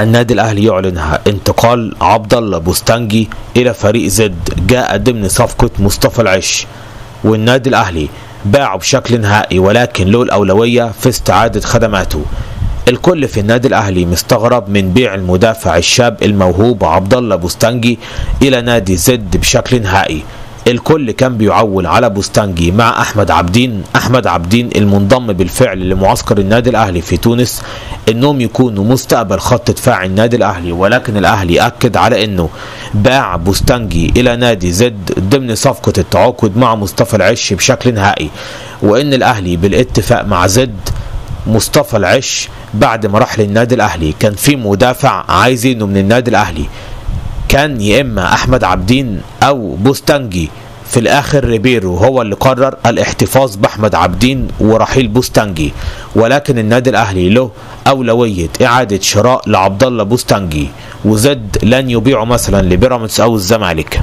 النادي الاهلي يعلن انتقال عبد الله بوستانجي الى فريق زد جاء ضمن صفقة مصطفى العش، والنادي الاهلي باعه بشكل نهائي ولكن له الاولوية في استعادة خدماته. الكل في النادي الاهلي مستغرب من بيع المدافع الشاب الموهوب عبد الله بوستانجي الى نادي زد بشكل نهائي. الكل كان بيعول على بوستانجي مع احمد عبدين المنضم بالفعل لمعسكر النادي الاهلي في تونس انهم يكونوا مستقبل خط دفاع النادي الاهلي، ولكن الاهلي اكد على انه باع بوستانجي الى نادي زد ضمن صفقة التعاقد مع مصطفى العش بشكل نهائي، وان الاهلي بالاتفاق مع زد مصطفى العش بعد ما راح للنادي الاهلي كان في مدافع عايزينه من النادي الاهلي، كان يا اما احمد عبدين او بوستانجي. في الاخر ريبيرو هو اللي قرر الاحتفاظ باحمد عبدين ورحيل بوستانجي، ولكن النادي الاهلي له اولويه اعاده شراء لعبد الله بوستانجي، وزد لن يبيعه مثلا لبيراميدز او الزمالك.